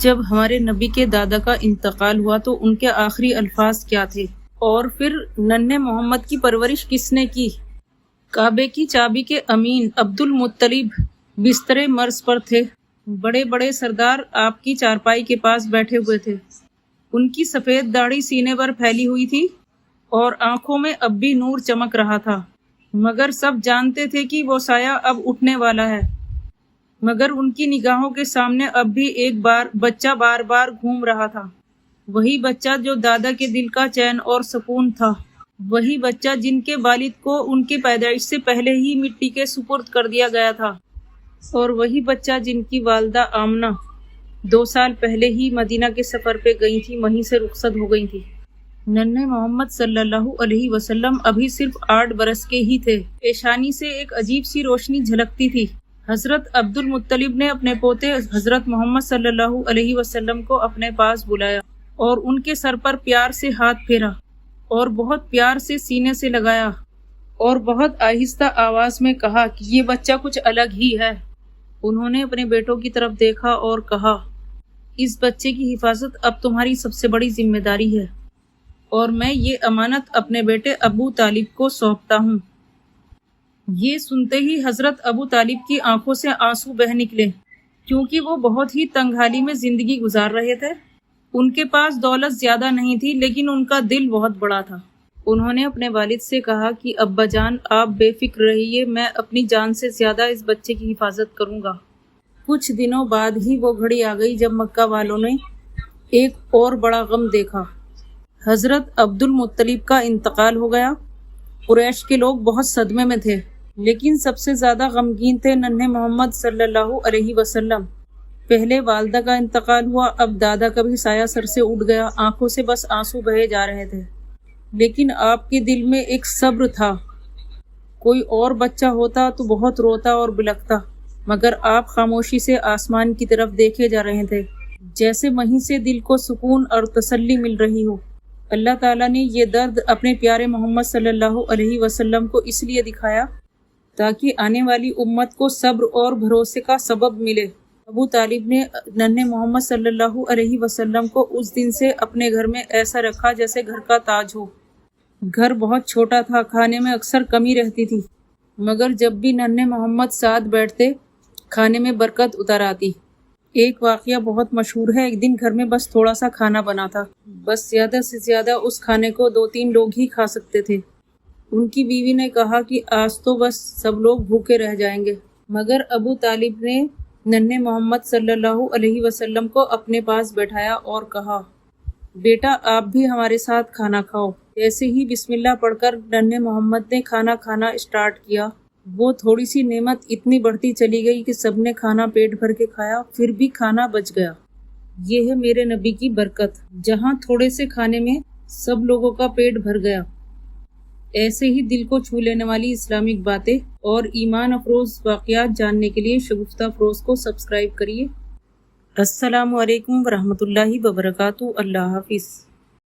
جب ہمارے نبی کے دادا کا انتقال ہوا تو ان کے آخری الفاظ کیا تھے؟ اور پھر ننھے محمد کی پرورش کس نے کی؟ کعبے کی چابی کے امین عبد المطلب بستر مرض پر تھے۔ بڑے بڑے سردار آپ کی چارپائی کے پاس بیٹھے ہوئے تھے۔ ان کی سفید داڑھی سینے پر پھیلی ہوئی تھی اور آنکھوں میں اب بھی نور چمک رہا تھا، مگر سب جانتے تھے کہ وہ سایہ اب اٹھنے والا ہے۔ مگر ان کی نگاہوں کے سامنے اب بھی ایک بچہ بار بار گھوم رہا تھا، وہی بچہ جو دادا کے دل کا چین اور سکون تھا، وہی بچہ جن کے والد کو ان کی پیدائش سے پہلے ہی مٹی کے سپرد کر دیا گیا تھا، اور وہی بچہ جن کی والدہ آمنہ 2 سال پہلے ہی مدینہ کے سفر پہ گئی تھی، وہیں سے رخصت ہو گئی تھی۔ ننھے محمد صلی اللہ علیہ وسلم ابھی صرف 8 برس کے ہی تھے۔ پیشانی سے ایک عجیب سی روشنی جھلکتی تھی۔ حضرت عبد المطلب نے اپنے پوتے حضرت محمد صلی اللہ علیہ وسلم کو اپنے پاس بلایا اور ان کے سر پر پیار سے ہاتھ پھیرا اور بہت پیار سے سینے سے لگایا اور بہت آہستہ آواز میں کہا کہ یہ بچہ کچھ الگ ہی ہے۔ انہوں نے اپنے بیٹوں کی طرف دیکھا اور کہا، اس بچے کی حفاظت اب تمہاری سب سے بڑی ذمہ داری ہے، اور میں یہ امانت اپنے بیٹے ابو طالب کو سونپتا ہوں۔ یہ سنتے ہی حضرت ابو طالب کی آنکھوں سے آنسو بہہ نکلے، کیونکہ وہ بہت ہی تنگ حالی میں زندگی گزار رہے تھے۔ ان کے پاس دولت زیادہ نہیں تھی، لیکن ان کا دل بہت بڑا تھا۔ انہوں نے اپنے والد سے کہا کہ ابا جان، آپ بے فکر رہیے، میں اپنی جان سے زیادہ اس بچے کی حفاظت کروں گا۔ کچھ دنوں بعد ہی وہ گھڑی آ گئی جب مکہ والوں نے ایک اور بڑا غم دیکھا۔ حضرت عبد المطلب کا انتقال ہو گیا۔ قریش کے لوگ بہت صدمے میں تھے، لیکن سب سے زیادہ غمگین تھے ننھے محمد صلی اللہ علیہ وسلم۔ پہلے والدہ کا انتقال ہوا، اب دادا کا بھی سایہ سر سے اٹھ گیا۔ آنکھوں سے بس آنسو بہے جا رہے تھے، لیکن آپ کے دل میں ایک صبر تھا۔ کوئی اور بچہ ہوتا تو بہت روتا اور بلکتا، مگر آپ خاموشی سے آسمان کی طرف دیکھے جا رہے تھے، جیسے وہیں سے دل کو سکون اور تسلی مل رہی ہو۔ اللہ تعالیٰ نے یہ درد اپنے پیارے محمد صلی اللہ علیہ وسلم کو اس لیے دکھایا تاکہ آنے والی امت کو صبر اور بھروسے کا سبب ملے۔ ابو طالب نے ننھے محمد صلی اللہ علیہ وسلم کو اس دن سے اپنے گھر میں ایسا رکھا جیسے گھر کا تاج ہو۔ گھر بہت چھوٹا تھا، کھانے میں اکثر کمی رہتی تھی، مگر جب بھی ننھے محمد ساتھ بیٹھتے، کھانے میں برکت اتر آتی۔ ایک واقعہ بہت مشہور ہے۔ ایک دن گھر میں بس تھوڑا سا کھانا بنا تھا، بس زیادہ سے زیادہ اس کھانے کو 2-3 لوگ ہی کھا سکتے تھے۔ ان کی بیوی نے کہا کہ آج تو بس سب لوگ بھوکے رہ جائیں گے، مگر ابو طالب نے ننھے محمد صلی اللہ علیہ وسلم کو اپنے پاس بٹھایا اور کہا، بیٹا آپ بھی ہمارے ساتھ کھانا کھاؤ۔ جیسے ہی بسم اللہ پڑھ کر ننھے محمد نے کھانا کھانا اسٹارٹ کیا، وہ تھوڑی سی نعمت اتنی بڑھتی چلی گئی کہ سب نے کھانا پیٹ بھر کے کھایا، پھر بھی کھانا بچ گیا۔ یہ ہے میرے نبی کی برکت، جہاں تھوڑے سے کھانے میں سب لوگوں کا پیٹ بھر گیا۔ ایسے ہی دل کو چھو لینے والی اسلامک باتیں اور ایمان افروز واقعات جاننے کے لیے شگفتہ افروز کو سبسکرائب کریے۔ السلام علیکم ورحمۃ اللہ وبرکاتہ۔ اللہ حافظ۔